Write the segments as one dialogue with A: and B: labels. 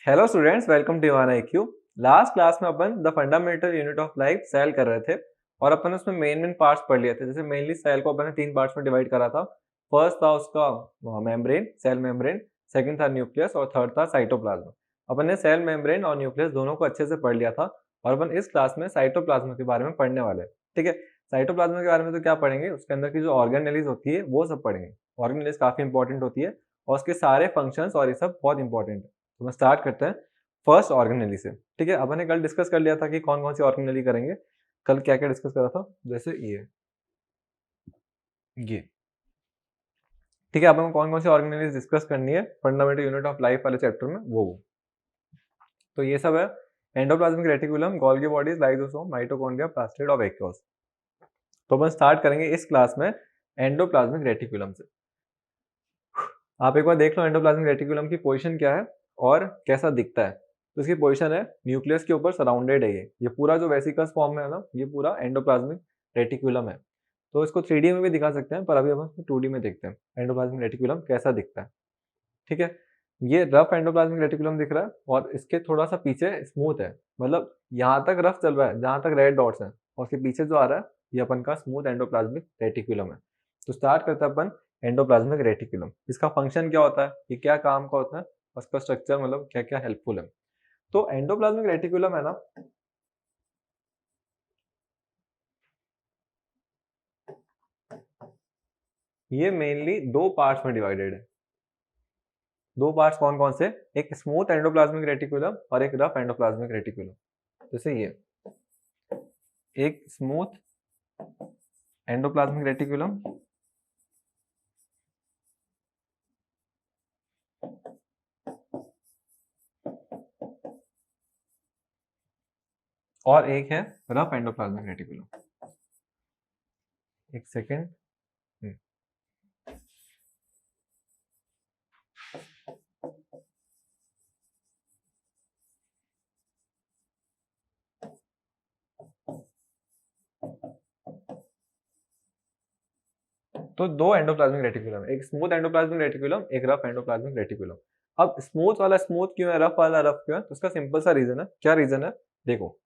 A: Hello students, welcome to यूआन IQ। Last class में अपन the fundamental unit of life cell कर रहे थे और अपन उसमें मेन पार्ट्स पढ़ लिए थे। जैसे मेनली सेल को अपन ने 3 पार्ट्स में डिवाइड करा था। फर्स्ट था उसका मेम्ब्रेन, सेल मेम्ब्रेन, सेकंड था न्यूक्लियस और थर्ड था साइटोप्लाज्म। अपन ने सेल मेम्ब्रेन और न्यूक्लियस दोनों को अच्छे से पढ़ लिया था और अपन इस क्लास में साइटोप्लाज्म के बारे में पढ़ने वाले हैं। ठीक है, साइटोप्लाज्म के बारे में तो क्या पढ़ेंगे, उसके अंदर की जो ऑर्गेनेलिज होती है वो सब पढ़ेंगे। ऑर्गेनेलिज काफी इंपॉर्टेंट होती है और उसके सारे फंक्शंस और ये सब बहुत इंपॉर्टेंट है। तो मैं स्टार्ट करते हैं फर्स्ट ऑर्गेनेली से। ठीक है, अपन ने कल डिस्कस कर लिया था कि कौन कौन सी ऑर्गेनेली करेंगे। कल क्या क्या डिस्कस करा था, जैसे ये ठीक है। अपन को कौन कौन सी ऑर्गेनेली डिस्कस करनी है फंडामेंटल यूनिट ऑफ लाइफ वाले चैप्टर में, वो तो ये सब है। Endoplasmic reticulum, Golgi bodies, lysosome, mitochondria, plastid और वैक्यूल्स। तो अपन स्टार्ट करेंगे इस क्लास में एंडोप्लाज्मिक रेटिकुलम से। आप एक बार देख लो एंडोप्लाज्मिक रेटिकुलम की पोजीशन क्या है और कैसा दिखता है। तो इसकी पोजीशन है न्यूक्लियस के ऊपर सराउंडेड है। ये पूरा जो वेसिकल्स फॉर्म में है ना, ये पूरा एंडोप्लाज्मिक रेटिकुलम है। तो इसको 3D में भी दिखा सकते हैं, पर अभी हम 2D में देखते हैं एंडोप्लाज्मिक रेटिकुलम कैसा दिखता है। ठीक है, ये रफ एंडोप्लाज्मिक रेटिकुलम दिख रहा है और इसके थोड़ा सा पीछे स्मूथ है। मतलब यहाँ तक रफ चल रहा है जहां तक रेड डॉट्स हैं, और उसके पीछे जो आ रहा है ये अपन का स्मूथ एंडोप्लाज्मिक रेटिकुलम है। तो स्टार्ट करते हैं अपन एंडोप्लाज्मिक रेटिकुलम। इसका फंक्शन क्या होता है, ये क्या काम का होता है, उसका स्ट्रक्चर मतलब क्या क्या हेल्पफुल है। तो एंडोप्लाज्मिक रेटिकुलम है ना, ये मेनली दो पार्ट्स में डिवाइडेड है। दो पार्ट्स कौन कौन से, एक स्मूथ एंडोप्लाज्मिक रेटिकुलम और एक रफ एंडोप्लाज्मिक रेटिकुलम। जैसे ये एक स्मूथ एंडोप्लाज्मिक रेटिकुलम और एक है रफ एंडोप्लाज्मिक रेटिकुलम। एक सेकेंड। तो दो एंडोप्लाज्मिक रेटिकुलम, एक स्मूथ एंडोप्लाज्मिक रेटिकुलम, एक रफ एंडोप्लाज्मिक रेटिकुलम। अब स्मूथ वाला स्मूथ क्यों है, रफ वाला रफ क्यों है, तो उसका सिंपल सा रीजन है। क्या रीजन है, देखो।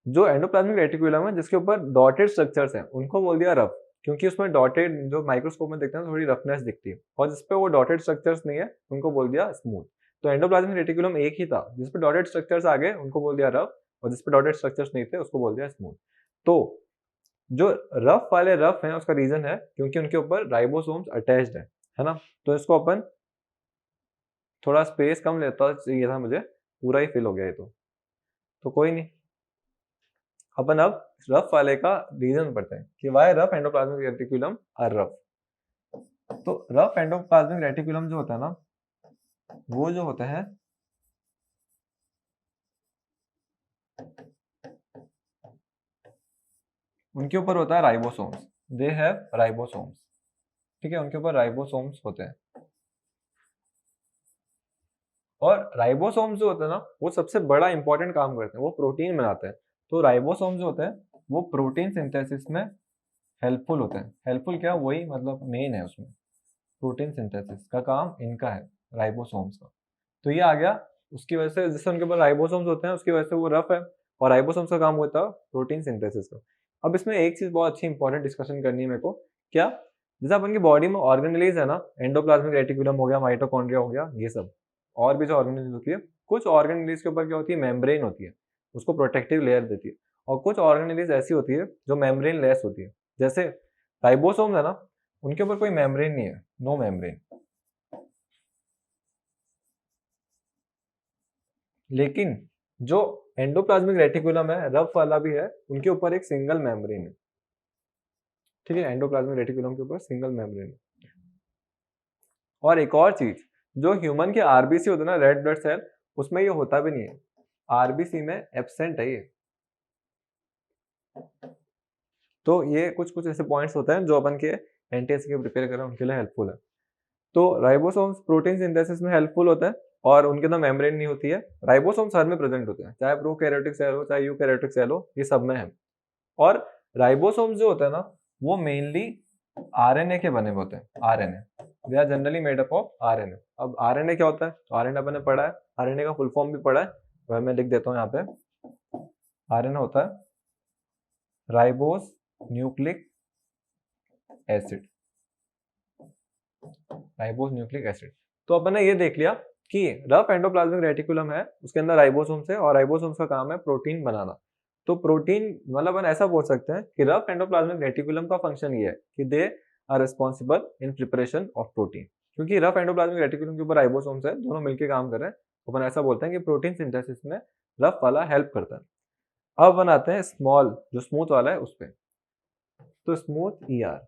A: जो एंडोप्लाज्मिक रेटिकुलम है जिसके ऊपर डॉटेड स्ट्रक्चर्स हैं उनको बोल दिया रफ, क्योंकि उसमें डॉटेड जो माइक्रोस्कोप में देखते हैं थोड़ी रफनेस दिखती है, और जिसपे वो डॉटेड स्ट्रक्चर्स नहीं है उनको बोल दिया स्मूथ। तो एंडोप्लाज्मिक रेटिकुलम एक ही था, जिसपे डॉटेड स्ट्रक्चर्स आ गए उनको बोल दिया रफ, और जिसपे डॉटेड स्ट्रक्चर्स नहीं थे उसको बोल दिया स्मूथ। तो जो रफ वाले रफ हैं उसका रीजन है क्योंकि उनके ऊपर राइबोसोम्स अटैच्ड है ना। तो इसको अपन थोड़ा स्पेस कम लेता चाहिए था मुझे, पूरा ही फिल हो गया ये तो कोई नहीं। अपन अब रफ वाले का रीजन पढ़ते हैं कि why rough endoplasmic reticulum are rough. तो रफ एंडोप्लाज्मिक रेटिकुलम जो होता है ना, वो जो होता है उनके ऊपर होता है राइबोसोम्स। They have ribosomes. ठीक है, उनके ऊपर राइबोसोम्स होते हैं। और राइबोसोम्स जो होते हैं ना, वो सबसे बड़ा इंपॉर्टेंट काम करते हैं, वो प्रोटीन बनाते हैं। तो राइबोसोम्स जो होते हैं वो प्रोटीन सिंथेसिस में हेल्पफुल होते हैं। हेल्पफुल क्या, वही मतलब मेन है उसमें। प्रोटीन सिंथेसिस का काम इनका है, राइबोसोम्स का। तो ये आ गया, उसकी वजह से जिससे उनके ऊपर राइबोसोम्स होते हैं उसकी वजह से वो रफ है, और राइबोसोम्स का काम होता है प्रोटीन सिंथेसिस का। अब इसमें एक चीज बहुत अच्छी इंपॉर्टेंट डिस्कशन करनी है मेरे को। क्या, जैसे अपन की बॉडी में ऑर्गेनेलीज है ना, एंडोप्लाज्मिक रेटिकुलम हो गया, माइटोकॉन्ड्रिया हो गया, ये सब और भी जो ऑर्गेनेलीज होती है, कुछ ऑर्गेनेलीज के ऊपर क्या होती है, मेम्ब्रेन होती है, उसको प्रोटेक्टिव लेयर देती है। और कुछ ऑर्गेनेलीज ऐसी होती है जो मेम्ब्रेन लेस होती है। जैसे राइबोसोम्स है ना, उनके ऊपर कोई मेम्ब्रेन नहीं है, नो मेम्ब्रेन। लेकिन जो एंडोप्लाज्मिक रेटिकुलम है, रफ वाला भी है, उनके ऊपर एक सिंगल मेम्ब्रेन है। ठीक है, एंडोप्लाज्मिक रेटिकुलम के ऊपर सिंगल मेम्ब्रेन है। और एक और चीज, जो ह्यूमन के आरबीसी होते हैं ना, रेड ब्लड सेल, उसमें ये होता भी नहीं है। आरबीसी में एब्सेंट है ये। तो ये कुछ कुछ ऐसे पॉइंट्स होते हैं जो अपन के एनटीएस के प्रिपेयर कर रहे हैं उनके लिए हेल्पफुल है। तो राइबोसोम्स प्रोटीन सिंथेसिस में हेल्पफुल होते हैं और उनके अंदर मेम्ब्रेन नहीं होती है। राइबोसोम्स हर में प्रेजेंट होते हैं, चाहे प्रोकैरियोटिक सेल हो चाहे यूकैरियोटिक सेल हो, ये सब में है। और राइबोसोम्स जो होते हैं ना, वो मेनली आरएनए के बने हुए होते हैं, RNA. They are generally made up of RNA. अब आरएनए क्या होता है? तो आरएनए अपन ने पढ़ा है, आरएनए का फुल फॉर्म भी पढ़ा है, वह मैं लिख देता हूँ यहाँ पे। आरएनए होता है ribose nucleic acid, ribose nucleic acid. तो अपन ने ये देख लिया कि रफ एंडोप्लाज्मिक रेटिकुलम है, उसके अंदर राइबोसोम्स है और राइबोसोम्स का काम है प्रोटीन बनाना। तो प्रोटीन मतलब अपन ऐसा बोल सकते हैं कि रफ एंडोप्लाज्मिक रेटिकुलम का फंक्शन ये है कि they are responsible in preparation of protein, क्योंकि रफ एंडोप्लाज्मिक रेटिकुलम के ऊपर राइबोसोम्स है, दोनों मिलकर काम कर रहे हैं। अपन ऐसा बोलते हैं कि प्रोटीन सिंथेसिस में रफ वाला हेल्प करता है। अब बनाते हैं स्मॉल, जो स्मूथ वाला है उस पर। तो स्मूथ ईआर,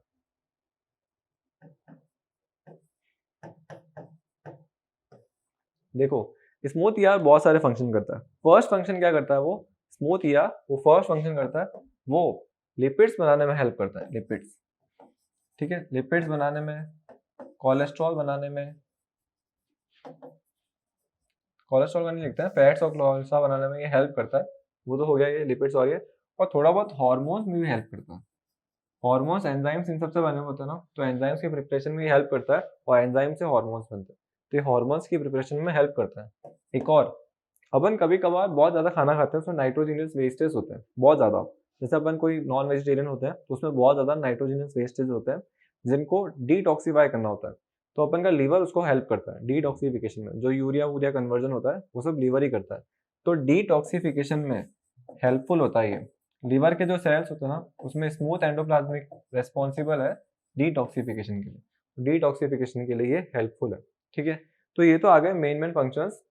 A: देखो स्मूथ ईआर बहुत सारे फंक्शन करता है। फर्स्ट फंक्शन क्या करता है वो स्मूथ ईआर, वो फर्स्ट फंक्शन करता है वो लिपिड्स बनाने में हेल्प करता है, लिपिड्स। ठीक है, लिपिड्स बनाने में, कोलेस्ट्रॉल बनाने में, कोलेस्ट्रॉल का नहीं लिखते हैं, फैट्स और कोलेस्ट्रॉल बनाने में ये हेल्प करता है। वो तो हो गया ये लिपिड्स, और थोड़ा बहुत हार्मोन्स में भी हेल्प करता है। हार्मोन्स एंजाइम्स इन सबसे बने होते हैं ना, तो एंजाइम्स की प्रिपरेशन में हेल्प करता है और एंजाइम से हार्मोन्स बनते हैं, तो ये हार्मोन्स की प्रिपरेशन में हेल्प करता है। एक और, अपन कभी कभार बहुत ज्यादा खाना खाते हैं, उसमें नाइट्रोजीनियस वेस्टेज होते हैं बहुत ज्यादा। जैसे अपन कोई नॉन वेजिटेरियन होते हैं तो उसमें बहुत ज्यादा नाइट्रोजीनियस वेस्टेज होते हैं जिनको डिटॉक्सिफाई करना होता है। तो अपन का लीवर उसको हेल्प करता है डिटॉक्सिफिकेशन में, जो यूरिया वूरिया कन्वर्जन होता है वो सब लीवर ही करता है। तो डिटॉक्सिफिकेशन में हेल्पफुल होता है ये। लीवर के जो सेल्स होते हैं ना, उसमें स्मूथ एंडोप्लाज्मिक रेस्पॉन्सिबल है डिटॉक्सिफिकेशन के लिए, डिटॉक्सिफिकेशन के लिए ये हेल्पफुल है। ठीक है, तो ये तो आ गए main functions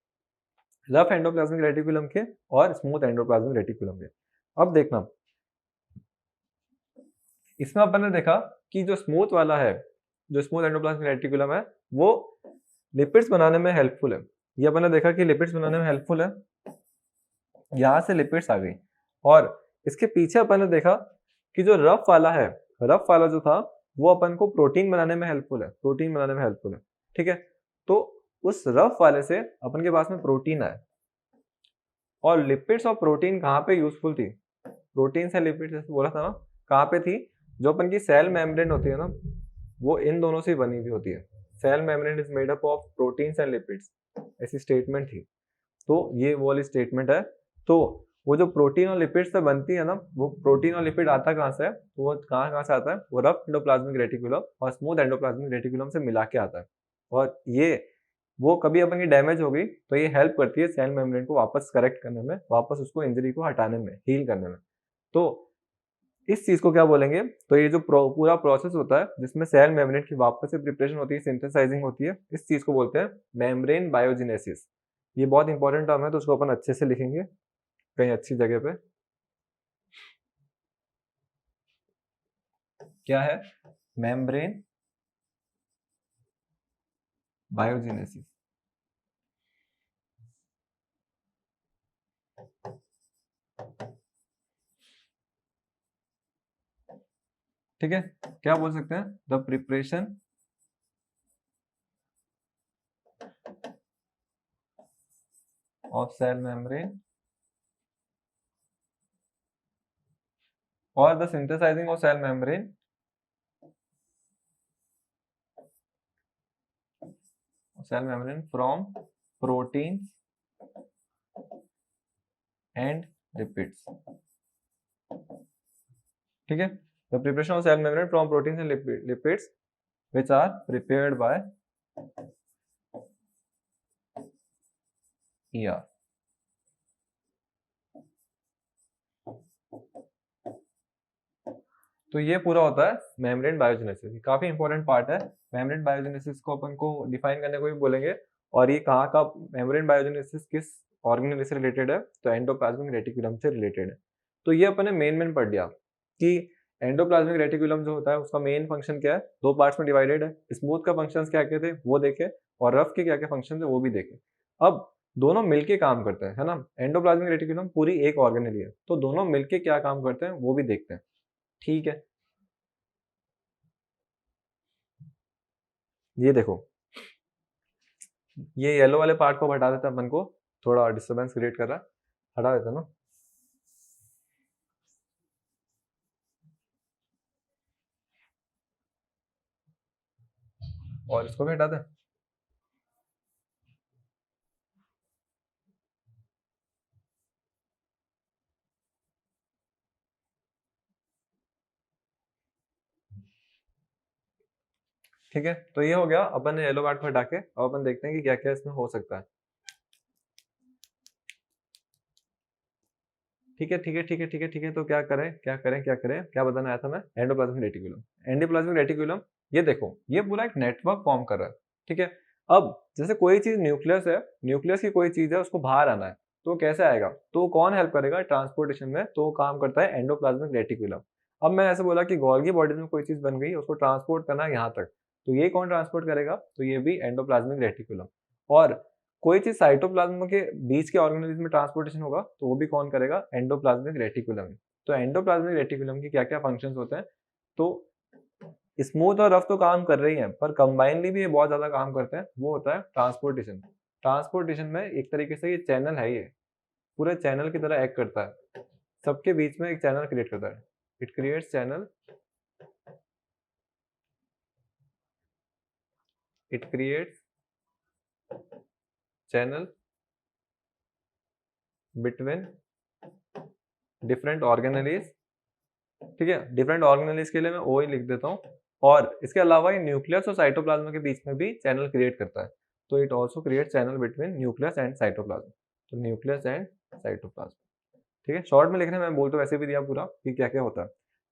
A: rough endoplasmic reticulum के और स्मूथ एंडोप्लाज्मिक रेटिकुलम के। अब देखना, इसमें अपन ने देखा कि जो स्मूथ वाला है, जो स्मूथ एंडोप्लाज्मिक रेटिकुलम है, वो लिपिड्स बनाने में हेल्पफुल है। ये अपन ने देखा कि लिपिड्स बनाने में हेल्पफुल है, यहां से लिपिड्स आ गई। और इसके पीछे अपन ने देखा कि जो रफ वाला है, रफ वाला जो था वो अपन को प्रोटीन बनाने में हेल्पफुल है, प्रोटीन बनाने में हेल्पफुल है। ठीक है, तो उस रफ वाले से अपन के पास में प्रोटीन आया। और लिपिड्स और प्रोटीन कहाँ पे यूजफुल थी? प्रोटीन से लिपिड्स जैसे बोला था ना, कहाँ पे थी? जो अपन की सेल मेम्ब्रेन होती है ना, वो इन दोनों से बनी हुई होती है। Cell membrane is made up of proteins and lipids, ऐसी स्टेटमेंट थी। तो ये वो वाली स्टेटमेंट है। तो वो जो प्रोटीन और लिपिड से बनती है ना, वो प्रोटीन और लिपिड आता कहाँ से है? वो कहाँ कहाँ से आता है? वो रफ एंडोप्लाज्मिक रेटिकुलम और स्मूथ एंडोप्लाज्मिक रेटिकुलम से मिला के आता है। और ये वो कभी अपन की डैमेज हो गई तो ये हेल्प करती है सेल मेम्ब्रेन को वापस करेक्ट करने में, वापस उसको इंजरी को हटाने में, हील करने में। तो इस चीज को क्या बोलेंगे? तो ये जो पूरा प्रोसेस होता है जिसमें सेल मेम्ब्रेन की वापस से प्रिपरेशन होती है, सिंथेसाइजिंग होती है, इस चीज को बोलते हैं मेम्ब्रेन बायोजेनेसिस। ये बहुत इंपॉर्टेंट टर्म है, तो उसको अपन अच्छे से लिखेंगे कहीं अच्छी जगह पे। क्या है? Membrane biogenesis. ठीक है, क्या बोल सकते हैं? The preparation of cell membrane और the synthesizing of cell membrane from proteins and lipids. ठीक है, the preparation of cell membrane from proteins and lipids which are prepared by ER। तो ये पूरा होता है मेम्ब्रेन बायोजेनेसिस, काफी इंपॉर्टेंट पार्ट है। मेम्ब्रेन बायोजेनेसिस को अपन को डिफाइन करने को भी बोलेंगे। और ये कहाँ का मेम्ब्रेन बायोजेनेसिस किस ऑर्गेनेल से रिलेटेड है? तो एंडोप्लाज्मिक रेटिकुलम से रिलेटेड है। तो ये अपन ने मेन पढ़ लिया कि एंडोप्लाज्मिक रेटिकुलम जो होता है उसका मेन फंक्शन क्या है, दो पार्ट्स में डिवाइडेड है। स्मूथ का फंक्शंस क्या क्या थे वो देखे, और रफ के क्या क्या फंक्शन थे वो भी देखे। अब दोनों मिलके काम करते हैं, है ना। एंडोप्लाज्मिक रेटिकुलम पूरी एक ऑर्गेनेल है, तो दोनों मिलके क्या काम करते हैं वो भी देखते हैं। ठीक है, ये देखो, ये येलो वाले पार्ट को हटा देते हैं अपन को, थोड़ा डिस्टरबेंस क्रिएट कर रहा है, हटा देते हैं ना। और इसको भी हटा दें। ठीक है, तो ये हो गया, अपन ने येलो पार्ट को हटा के अब अपन देखते हैं कि क्या क्या इसमें हो सकता है। ठीक है ठीक है ठीक है ठीक है ठीक है, तो क्या करें क्या करें क्या करें, क्या बताना आया था मैं, एंडोप्लाज्मिक रेटिकुलम। एंडोप्लाज्मिक रेटिकुलम, ये देखो ये पूरा एक नेटवर्क फॉर्म कर रहा है। ठीक है, अब जैसे कोई चीज न्यूक्लियस है, न्यूक्लियस की कोई चीज है, उसको बाहर आना है, तो कैसे आएगा, तो कौन हेल्प करेगा ट्रांसपोर्टेशन में, तो काम करता है एंडोप्लाज्मिक रेटिकुलम। अब मैं ऐसे बोला कि गोल्गी बॉडीज में कोई चीज बन गई, उसको ट्रांसपोर्ट करना है यहाँ तक, तो ये कौन ट्रांसपोर्ट करेगा, तो ये भी एंडोप्लाज्मिक रेटिकुलम। और कोई चीज साइटोप्लाज्म के बीच के ऑर्गेनेलिज्म में ट्रांसपोर्टेशन होगा, तो वो भी कौन करेगा, एंडोप्लाज्मिक रेटिकुलम। तो एंडोप्लाज्मिक रेटिकुलम की क्या क्या फंक्शंस होते हैं, तो स्मूथ और रफ तो काम कर रही हैं, पर कंबाइनली भी ये बहुत ज्यादा काम करते हैं, वो होता है ट्रांसपोर्टेशन। ट्रांसपोर्टेशन में एक तरीके से ये चैनल है, ये पूरे चैनल की तरह एक्ट करता है, सबके बीच में एक चैनल क्रिएट करता है। It creates channel, it creates channel between different organelles. ठीक है, डिफरेंट ऑर्गेनेलिज के लिए मैं ओ ही लिख देता हूँ। और इसके अलावा ये न्यूक्लियस और साइटोप्लाज्म के बीच में भी चैनल क्रिएट करता है, तो it also create channel between nucleus and cytoplasm. तो न्यूक्लियस एंड साइटोप्लाज्म। ठीक है, शॉर्ट में लिखने में बोल तो वैसे भी दिया पूरा कि क्या क्या होता है।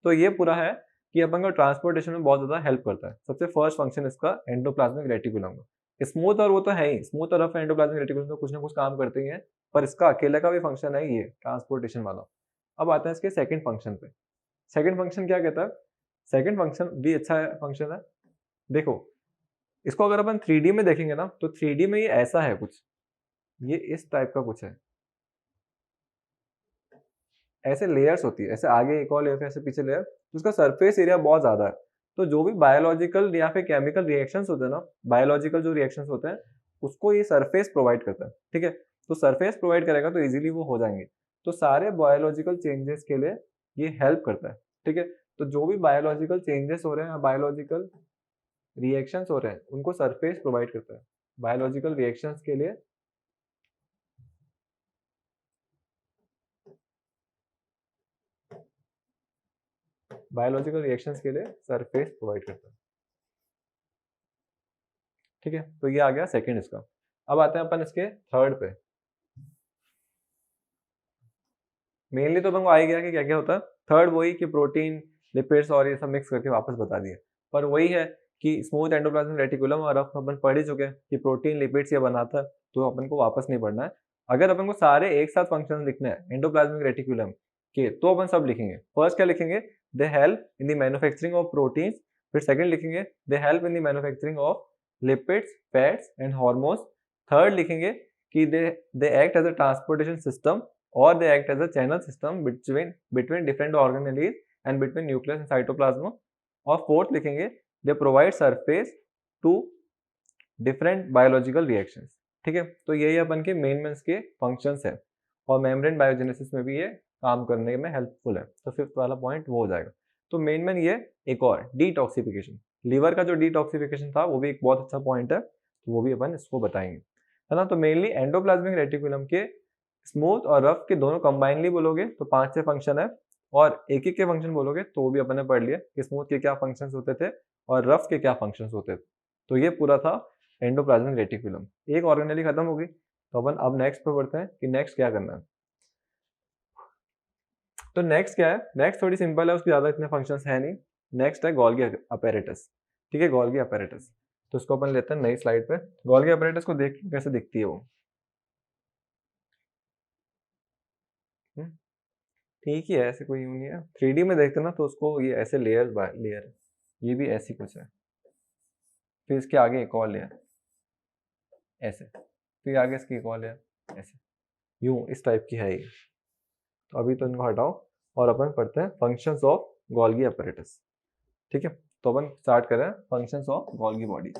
A: तो ये पूरा है कि अपन को ट्रांसपोर्टेशन में बहुत ज्यादा हेल्प करता है। सबसे फर्स्ट फंक्शन इसका एंडोप्लाज्मिक रेटिकुलम का। स्मूथ और वो तो है ही, स्मूथ और रफ एंडोप्लाज्मिक रेटिकुलम तो कुछ ना कुछ काम करते ही है, पर इसका अकेले का भी फंक्शन है ये ट्रांसपोर्टेशन वाला। अब आते हैं इसके सेकंड फंक्शन पे। सेकंड फंक्शन क्या कहता है, सेकंड फंक्शन भी अच्छा है फंक्शन है। देखो, इसको अगर अपन 3D में देखेंगे ना, तो 3D में ये ऐसा है कुछ, ये इस टाइप का कुछ है, ऐसे लेयर्स होती है, ऐसे आगे एक और लेयर, ऐसे पीछे लेयर, तो उसका सरफेस एरिया बहुत ज्यादा है। तो जो भी बायोलॉजिकल या फिर केमिकल रिएक्शंस होते हैं ना, बायोलॉजिकल जो रिएक्शंस होते हैं, उसको ये सरफेस प्रोवाइड करता है। ठीक है, तो सरफेस प्रोवाइड करेगा तो इजीली वो हो जाएंगे। तो सारे बायोलॉजिकल चेंजेस के लिए ये हेल्प करता है। ठीक है, तो जो भी बायोलॉजिकल चेंजेस हो रहे हैं, बायोलॉजिकल रिएक्शंस हो रहे हैं, उनको सरफेस प्रोवाइड करता है। बायोलॉजिकल रिएक्शंस के लिए बायोलॉजिकल रिएक्शंस के लिए सरफेस प्रोवाइड करता है। ठीक है, तो ये आ गया सेकंड इसका। अब आते हैं अपन इसके थर्ड पे। मेनली तो अपन को आ ही गया कि क्या क्या होता है। थर्ड वही कि प्रोटीन, लिपिड्स और ये सब मिक्स करके वापस बता दिए। पर वही है कि स्मूथ एंडोप्लाज्मिक रेटिकुलम और रफ अपन पढ़ ही चुके हैं कि प्रोटीन लिपिड्स ये बनाता है, तो अपन को वापस नहीं पढ़ना है। अगर अपन को सारे एक साथ फंक्शन लिखने हैं एंडोप्लाज्मिक रेटिकुलम के, तो अपन सब लिखेंगे। फर्स्ट क्या लिखेंगे, they help in the manufacturing of proteins. फिर सेकंड लिखेंगे they help in the manufacturing of lipids, fats and hormones. Third लिखेंगे कि they act as a transportation system, or they act as a channel system between different organelles and between nucleus and cytoplasm. और fourth लिखेंगे they provide surface to different biological reactions। ठीक है, तो यही अपन के main mains के functions है, और मेम्ब्रेन बायोजेनेसिस में भी ये काम करने में हेल्पफुल है। तो फिफ्थ वाला पॉइंट वो हो जाएगा। तो मेन ये एक और डिटॉक्सिफिकेशन, लीवर का जो डिटॉक्सिफिकेशन था वो भी एक बहुत अच्छा पॉइंट है, तो वो भी अपन इसको बताएंगे, है ना। तो मेनली एंडोप्लाज्मिक रेटिकुलम के स्मूथ और रफ के दोनों कंबाइनली बोलोगे तो 5-6 फंक्शन है, और एक एक के फंक्शन बोलोगे तो वो भी अपन ने पढ़ लिया कि स्मूथ के क्या फंक्शंस होते थे और रफ के क्या फंक्शंस होते थे। तो ये पूरा था एंडोप्लाज्मिक रेटिकुलम। एक ऑर्गेनेली खत्म होगी, तो अपन अब नेक्स्ट पे बढ़ते हैं कि नेक्स्ट क्या करना है। तो नेक्स्ट क्या है, नेक्स्ट थोड़ी सिंपल है, उसके ज्यादा इतने फंक्शंस है नहीं। नेक्स्ट है गोल्गी अपैरेटस। ठीक है, गोल्गी अपैरेटस, तो इसको अपन लेते हैं नई स्लाइड पे। गोल्गी अपैरेटस को देख कैसे दिखती है वो। ठीक ही है, ऐसे कोई यूं नहीं है। 3D में देखते ना तो उसको ये ऐसे लेयर बाय लेयर, ये भी ऐसी कुछ है, फिर इसके आगे एक और लेयर ऐसे, फिर आगे इसकी एक और लेयर ऐसे, यूं इस टाइप की है ये। तो अभी तो इनको हटाओ और अपन पढ़ते हैं फंक्शंस ऑफ गोल्गी अपैरेटस। ठीक है, तो अपन स्टार्ट करें फंक्शंस ऑफ गोल्गी बॉडी।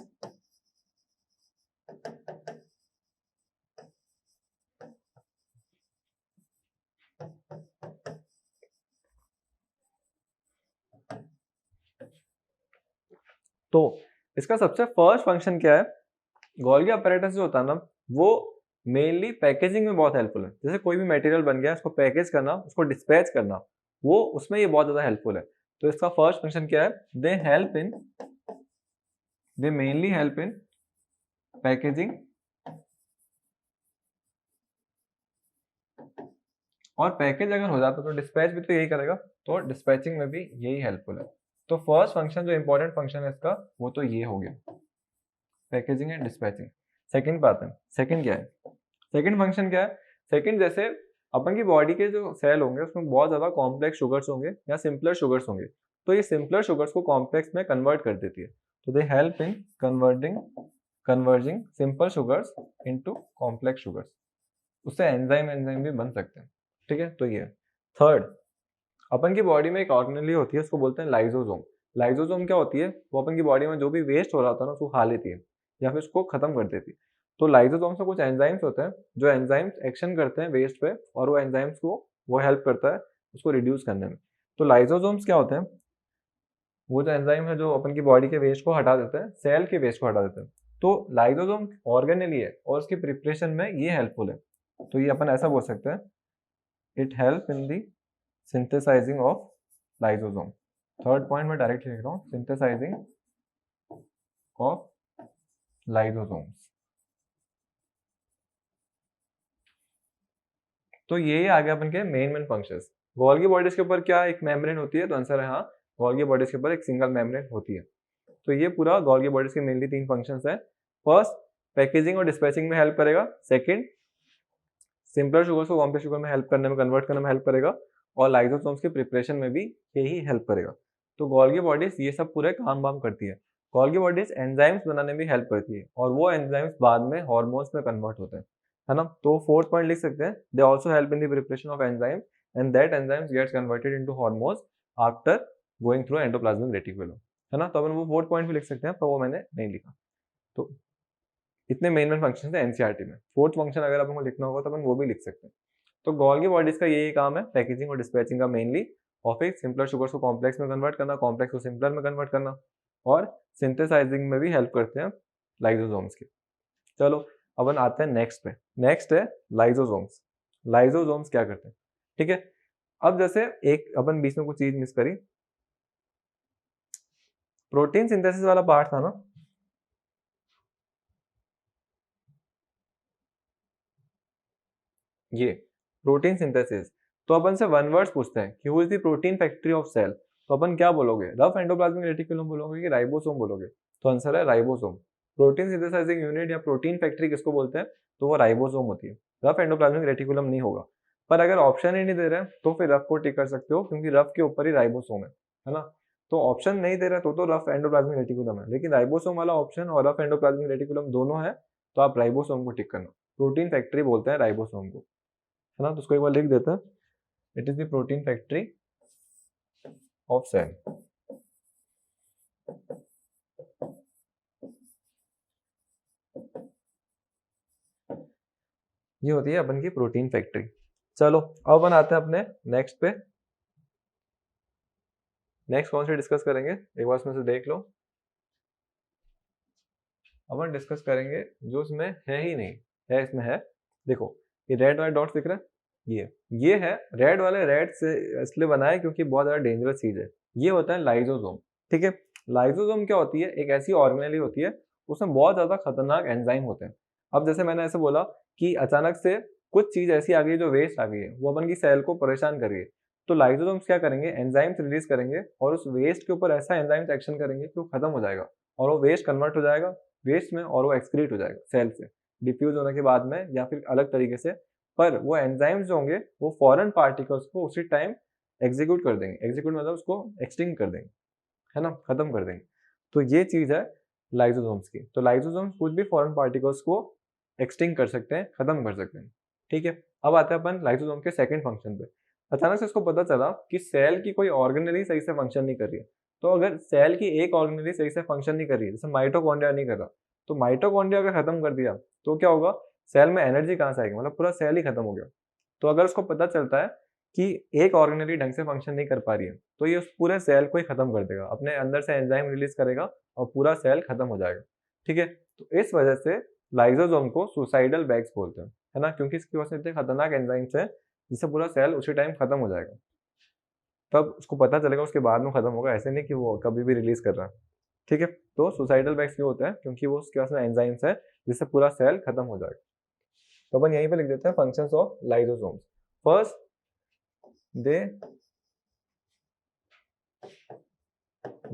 A: तो इसका सबसे फर्स्ट फंक्शन क्या है, गोल्गी अपैरेटस जो होता है ना वो मेनली पैकेजिंग में बहुत हेल्पफुल है। जैसे कोई भी मटेरियल बन गया उसको पैकेज करना, उसको डिस्पैच करना, वो उसमें ये बहुत ज्यादा हेल्पफुल है। तो इसका फर्स्ट फंक्शन क्या है, दे मेनली हेल्प इन पैकेजिंग, और पैकेज अगर हो जाता तो डिस्पैच भी तो यही करेगा, तो डिस्पैचिंग में भी यही हेल्पफुल है। तो फर्स्ट फंक्शन जो इंपॉर्टेंट फंक्शन है इसका वो तो ये हो गया, पैकेजिंग एंड डिस्पैचिंग। सेकंड पे आते हैं, सेकंड क्या है, सेकंड फंक्शन क्या है। सेकंड, जैसे अपन की बॉडी के जो सेल होंगे उसमें बहुत ज्यादा कॉम्प्लेक्स शुगर्स होंगे या सिंपलर शुगर्स होंगे, तो ये सिंपलर शुगर्स को कॉम्प्लेक्स में कन्वर्ट कर देती है। तो दे हेल्प इन converging simple sugars into complex sugars. उससे एंजाइम भी बन सकते हैं, ठीक है। तो ये थर्ड, अपन की बॉडी में एक ऑर्गेनेली होती है, उसको बोलते हैं लाइजोसोम। लाइजोसोम क्या होती है, वो अपन की बॉडी में जो भी वेस्ट हो रहा होता है ना उसको खा लेती है या फिर उसको खत्म कर देती है। तो लाइजोसोम से कुछ एंजाइम्स होते हैं जो एंजाइम्स एक्शन करते हैं वेस्ट पे, और वो एंजाइम्स को वो हेल्प करता है उसको रिड्यूस करने में। तो लाइजोसोम्स क्या होते हैं, वो जो एंजाइम है जो अपन की बॉडी के वेस्ट को हटा देते हैं, सेल के वेस्ट को हटा देते हैं। तो लाइजोसोम ऑर्गेनेली है और उसकी प्रिपरेशन में ये हेल्पफुल है। तो ये अपन ऐसा बोल सकते हैं, it help in the synthesising of lysosome. Third point में डायरेक्ट लिख रहा हूँ, सिंथेसाइजिंग ऑफ लाइसोसोम्स। तो ये आ गया अपन के मेन फंक्शंस। गोल्गी बॉडीज के ऊपर क्या एक मेम्ब्रेन होती है, तो आंसर है हाँ, गोल्गी बॉडीज के ऊपर एक सिंगल मेम्ब्रेन होती है। तो ये पूरा गोल्गी बॉडीज के मेनली 3 फंक्शंस है। फर्स्ट, पैकेजिंग और डिस्पैचिंग में हेल्प करेगा। सेकंड, सिंपलर शुगर्स को कॉम्प्लेक्स शुगर में हेल्प करने में, कन्वर्ट करने में हेल्प करेगा। और लाइसोसोम्स की प्रिपरेशन में भी यही हेल्प करेगा। तो गोल्गी बॉडीज ये सब पूरे काम वाम करती है। गोल्गी बॉडीज एंजाइम्स बनाने में भी हेल्प करती है, और वो एंजाइम्स बाद में हार्मोन्स में कन्वर्ट होते हैं, है ना। तो फोर्थ पॉइंट लिख सकते हैं, they also help in the preparation of enzyme and that enzymes gets converted into hormones after going through endoplasmic reticulum, है ना। तो अपन वो फोर्थ पॉइंट भी लिख सकते हैं, पर वो मैंने नहीं लिखा। तो इतने मेन फंक्शन है एनसीईआरटी में। फोर्थ फंक्शन अगर अपन को लिखना होगा तो अपन वो भी लिख सकते हैं। तो गोल्गी बॉडीज का यही काम है, पैकेजिंग और डिस्पैचिंग का मेनली, ऑफ एक सिंपलर शुगर्स को कॉम्प्लेक्स में कन्वर्ट करना, कॉम्प्लेक्स को सिंपलर में कन्वर्ट करना, और सिंथेसाइजिंग में भी हेल्प करते हैं लाइसोसोम्स के। चलो अपन आते हैं नेक्स्ट पे। नेक्स्ट है लाइसोसोम्स। लाइसोसोम्स क्या करते हैं, ठीक है। अब जैसे एक अपन बीच में कुछ चीज मिस करी, प्रोटीन सिंथेसिस वाला पार्ट था ना, ये प्रोटीन सिंथेसिस। तो अपन से वन वर्ड्स पूछते हैं कि who is the protein factory of cell, तो अपन क्या बोलोगे, रफ एंडोप्लाज्मिक रेटिकुलम बोलोगे कि राइबोसोम बोलोगे। तो आंसर है राइबोसोम। प्रोटीन सिंथेसाइजिंग यूनिट या प्रोटीन फैक्ट्री किसको बोलते हैं, तो वो राइबोसोम होती है। रफ एंडोप्लाज्मिक रेटिकुलम नहीं होगा। पर अगर ऑप्शन ही नहीं दे रहे तो फिर रफ को टिक कर सकते हो, क्योंकि रफ के ऊपर ही राइबोसोम है ना। तो ऑप्शन नहीं दे रहा तो रफ एंडोप्लाज्मिक रेटिकुलम है, लेकिन राइबोसोम वाला ऑप्शन और रफ एंडोप्लाज्मिक रेटिकुलम दोनों है, तो आप राइबोसोम को टिक करना। प्रोटीन फैक्ट्री बोलते हैं राइबोसोम को, है ना। तो उसको एक बार लिख देते हैं, it is the protein factory of cell. ये होती है अपन की प्रोटीन फैक्ट्री। चलो अब अपन आते हैं अपने नेक्स्ट पे। नेक्स्ट कौन से डिस्कस करेंगे, एक बार इसमें से देख लो। अपन डिस्कस करेंगे जो इसमें है ही नहीं, है इसमें है, देखो ये रेड वाले डॉट्स दिख रहे हैं, ये है रेड वाले, रेड से इसलिए बना है क्योंकि बहुत ज्यादा डेंजरस चीज है। ये होता है लाइसोसोम, ठीक है। लाइसोसोम क्या होती है, एक ऐसी ऑर्गेनेली होती है, उसमें बहुत ज्यादा खतरनाक एंजाइम होते हैं। अब जैसे मैंने ऐसे बोला कि अचानक से कुछ चीज ऐसी आ गई जो वेस्ट आ गई है, वो अपन की सेल को परेशान कर रही है, तो लाइसोसोम्स क्या करेंगे, एंजाइम्स रिलीज करेंगे और उस वेस्ट के ऊपर ऐसा एंजाइम्स एक्शन करेंगे कि वो खत्म हो जाएगा, और वो वेस्ट कन्वर्ट हो जाएगा वेस्ट में, और वो एक्सक्रीट हो जाएगा सेल से डिफ्यूज होने के बाद में या फिर अलग तरीके से। पर वो एंजाइम्स जो होंगे वो फॉरेन पार्टिकल्स को उसी टाइम एग्जीक्यूट कर देंगे, एग्जीक्यूट मतलब उसको एक्सटिंग कर देंगे, है ना, खत्म कर देंगे। तो ये चीज है लाइसोसोम्स की। तो लाइसोसोम्स कुछ भी फॉरेन पार्टिकल्स को एक्सटिंग कर सकते हैं, खत्म कर सकते हैं, ठीक है। अब आते हैं अपन लाइसोसोम के सेकंड फंक्शन पे। अचानक से इसको पता चला कि सेल की कोई ऑर्गेनेली सही से फंक्शन नहीं कर रही है। तो अगर सेल की एक ऑर्गेनेली सही से फंक्शन नहीं कर रही है, जैसे माइटोकॉन्ड्रिया नहीं कर रहा, तो माइटोकॉन्ड्रिया अगर खत्म कर दिया तो क्या होगा, सेल में एनर्जी कहाँ से आएगी, मतलब पूरा सेल ही खत्म हो गया। तो अगर उसको पता चलता है कि एक ऑर्गेनेली ढंग से फंक्शन नहीं कर पा रही है तो ये उस पूरे सेल को ही खत्म कर देगा, अपने अंदर से एंजाइम रिलीज करेगा और पूरा सेल खत्म हो जाएगा। ठीक है, तो इस वजह से लाइसोसोम को सुसाइडल बैग्स बोलते हैं, है ना, क्योंकि इसकी वजह से इतने खतरनाक एंजाइम्स है जिससे पूरा सेल उसी टाइम खत्म हो जाएगा। तब उसको पता चलेगा उसके बाद में खत्म होगा, ऐसे नहीं कि वो कभी भी रिलीज कर रहा है। ठीक है, तो सुसाइडल बैग्स क्यों होते हैं, क्योंकि वो उसके पास में एंजाइम्स है जिससे पूरा सेल खत्म हो जाएगा। तो अपन यहीं पे लिख देते हैं functions of lysosomes. First,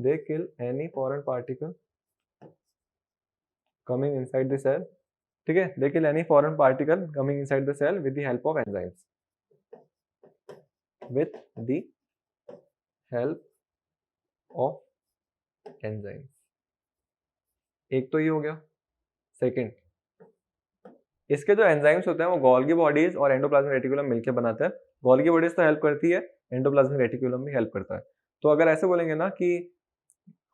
A: they kill any foreign particle coming inside the cell. ठीक है, they kill any foreign particle coming inside the cell with the help of enzymes. With the help of enzymes. एक तो ये हो गया। Second, इसके जो enzymes होते हैं वो गोल्गी बॉडीज और एंडोप्लाज्मिक रेटिकुलम मिलकर बनाते हैं। गोल्गी बॉडीज तो हेल्प करती है, एंडोप्लाज्मिक रेटिकुलम भी हेल्प करता है। तो अगर ऐसे बोलेंगे ना कि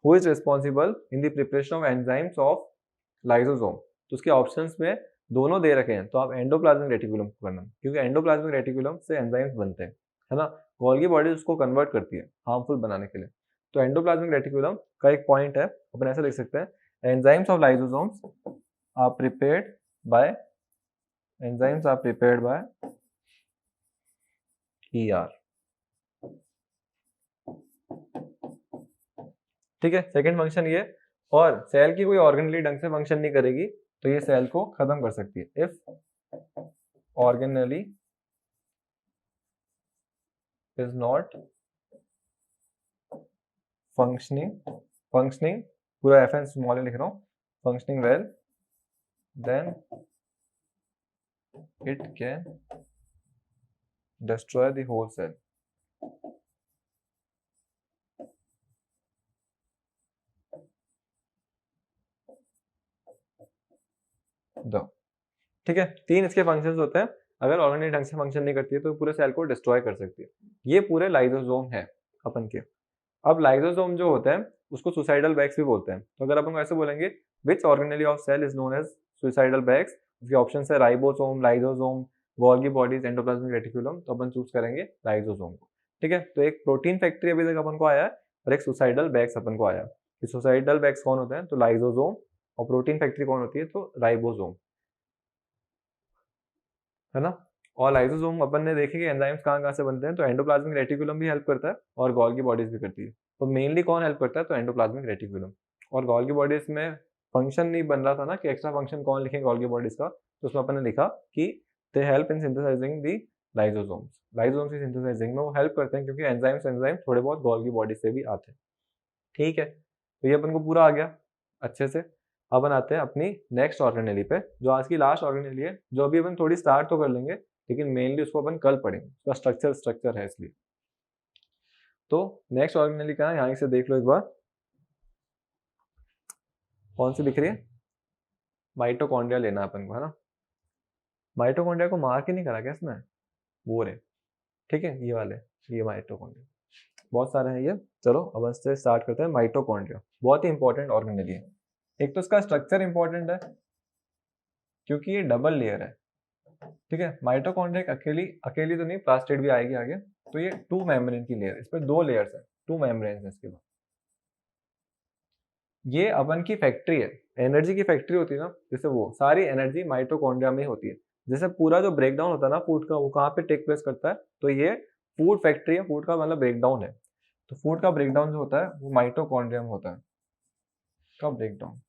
A: who is responsible in the preparation of enzymes of lysosome, तो उसके ऑप्शंस में दोनों दे रखे हैं, तो आप एंडोप्लाज्मिक रेटिकुलम को करना, क्योंकि एंडोप्लाज्मिक रेटिकुलम से एंजाइम्स बनते हैं, है ना। गोल्गी बॉडीज उसको कन्वर्ट करती है हार्मफुल बनाने के लिए। तो एंडोप्लाज्मिक रेटिकुलम का एक पॉइंट है, अपन ऐसा लिख सकते हैं, enzymes of lysosomes are prepared by ER। ठीक है, सेकंड फंक्शन ये। और सेल की कोई ऑर्गेनली ढंग से फंक्शन नहीं करेगी तो ये सेल को खत्म कर सकती है। If organelle is not functioning पूरा FN स्मॉल लिख रहा हूं, functioning well, then it can destroy the whole cell। दो, ठीक है, तीन इसके फंक्शंस होते हैं। अगर ऑर्गेनली ढंग से फंक्शन नहीं करती है तो पूरे सेल को डिस्ट्रॉय कर सकती है। ये पूरे लाइसोसोम है अपन के। अब लाइसोसोम जो होता है उसको सुसाइडल बैग्स भी बोलते हैं। तो अगर अपन ऐसे बोलेंगे which organelle of cell is known as suicidal bags, उसके ऑप्शन है ribosome, lysosome, Golgi bodies, endoplasmic reticulum, तो अपन चूज करेंगे लाइसोसोम को। ठीक है, तो एक प्रोटीन फैक्ट्री अभी तक अपन को आया है और एक सुसाइडल बैग्स अपन को आया। सुसाइडल बैग्स कौन होते हैं, तो लाइसोसोम, और प्रोटीन फैक्ट्री कौन होती है, तो राइबोसोम, है ना। और लाइसोसोम अपन ने देखे कि एंजाइम्स कहाँ से बनते हैं, तो एंडोप्लाज्मिक रेटिकुलम भी हेल्प करता है और गोल्गी बॉडीज भी करती है। तो मेनली कौन हेल्प करता है, तो एंडोप्लाज्मिक रेटिकुलम। और गोल्गी बॉडीज में फंक्शन नहीं बन रहा था ना कि एक्स्ट्रा फंक्शन कौन लिखेंगे गोल्गी बॉडीज का, तो उसमें अपन ने लिखा कि दे हेल्प इन सिंथेसाइजिंग दी लाइसोसोम्स। लाइसोसोम्स की सिंथेसाइजिंग में वो हेल्प करते हैं, क्योंकि एंजाइम थोड़े बहुत गोल्गी बॉडी से भी आते हैं। ठीक है, तो ये अपन को पूरा आ गया अच्छे से। अब आते हैं अपनी नेक्स्ट ऑर्गेनेली पे, जो आज की लास्ट ऑर्गेनेली है, जो अभी अपन थोड़ी स्टार्ट तो कर लेंगे लेकिन मेनली उसको अपन कल पढ़ेंगे, उसका स्ट्रक्चर है इसलिए। तो नेक्स्ट ऑर्गेनेली कहाँ है, यहाँ से देख लो एक बार, कौन सी दिख रही है, माइटोकॉन्ड्रिया लेना अपन को, है ना। माइटोकॉन्ड्रिया को मार के नहीं करा क्या इसमें, वो रे, ठीक है, ये वाले, ये माइटोकॉन्ड्रिया बहुत सारे हैं ये। चलो अब इससे स्टार्ट करते हैं। माइटोकॉन्ड्रिया बहुत ही इंपॉर्टेंट ऑर्गेनेली है। एक तो इसका स्ट्रक्चर इंपॉर्टेंट है क्योंकि ये डबल लेयर है। ठीक है, माइटोकॉन्ड्रिया अकेली तो नहीं, प्लास्टिड भी आएगी आगे। तो ये 2 मेम्ब्रेन की लेयर, इस पर 2 लेयर्स है, 2 मेम्ब्रेन है इसके बाद। ये अपन की फैक्ट्री है, एनर्जी की फैक्ट्री होती है ना, जैसे वो सारी एनर्जी माइटोकॉन्ड्रिया में होती है। जैसे पूरा जो ब्रेकडाउन होता है ना फूड का, वो कहाँ पे टेक प्लेस करता है, तो ये फूड फैक्ट्री है, फूड का मतलब ब्रेकडाउन है। तो फूड का ब्रेकडाउन जो होता है वो माइटोकॉन्ड्रिया में होता है, का ब्रेकडाउन।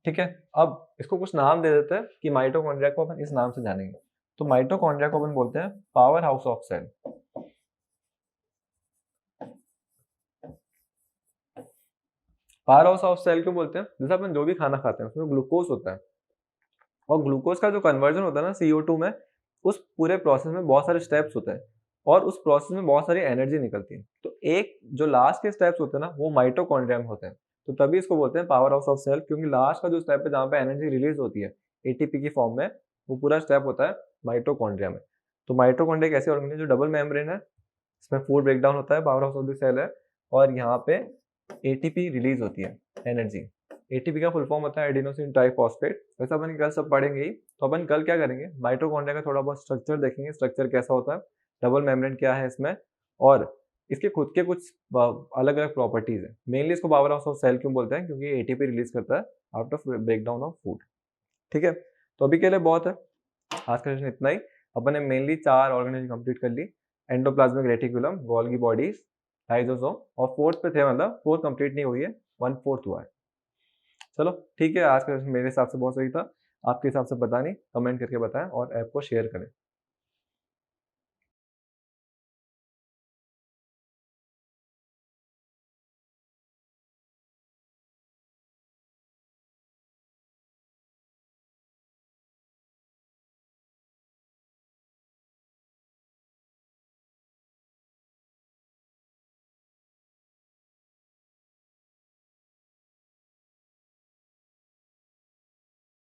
A: ठीक है, अब इसको कुछ नाम दे देते हैं कि माइटोकॉन्ड्रिया को अपन इस नाम से जानेंगे। तो माइटोकॉन्ड्रिया को अपन बोलते हैं power house of cell. Power house of cell क्यों बोलते हैं, जैसे अपन जो भी खाना खाते हैं उसमें ग्लूकोज होता है, और ग्लूकोज का जो कन्वर्जन होता है ना CO2 में, उस पूरे प्रोसेस में बहुत सारे स्टेप्स होते हैं और उस प्रोसेस में बहुत सारी एनर्जी निकलती है। तो एक जो लास्ट के स्टेप्स होते हैं ना, वो माइटोकॉन्ड्रिया में होते हैं। तो तभी इसको बोलते हैं पावर हाउस ऑफ सेल, क्योंकि लास्ट का जो स्टेप है जहाँ पे एनर्जी रिलीज होती है ATP की फॉर्म में, वो पूरा स्टेप होता है माइटोकॉन्ड्रिया में। तो माइटोकॉन्ड्रिया एक ऐसी ऑर्गेन है जो डबल मेम्ब्रेन है, इसमें फूड ब्रेकडाउन होता है, power house of the cell है, और यहाँ पे ATP रिलीज होती है एनर्जी। एटीपी का फुल फॉर्म होता है एडिनोसिन ट्राइफॉस्फेट। वैसे अपन कल सब पढ़ेंगे ही, तो अपन कल क्या करेंगे, माइटोकॉन्ड्रिया का थोड़ा बहुत स्ट्रक्चर देखेंगे, स्ट्रक्चर कैसा होता है, डबल मेम्ब्रेन क्या है इसमें, और इसके खुद के कुछ अलग अलग प्रॉपर्टीज है। मेनली इसको पावर हाउस ऑफ सेल क्यों बोलते हैं, क्योंकि एटीपी रिलीज करता है आफ्टर ब्रेकडाउन ऑफ फूड। ठीक है, तो अभी के लिए बहुत है, आज का सेशन इतना ही। अपन ने मेनली 4 ऑर्गेनाइजेशन कंप्लीट कर ली, endoplasmic reticulum, Golgi bodies, lysosome, और फोर्थ पे थे, मतलब फोर्थ कंप्लीट नहीं हुई है, 1/4 हुआ है। चलो ठीक है, आज का सेशन मेरे हिसाब से बहुत सही था, आपके हिसाब से पता नहीं, कमेंट करके बताएं और ऐप को शेयर करें।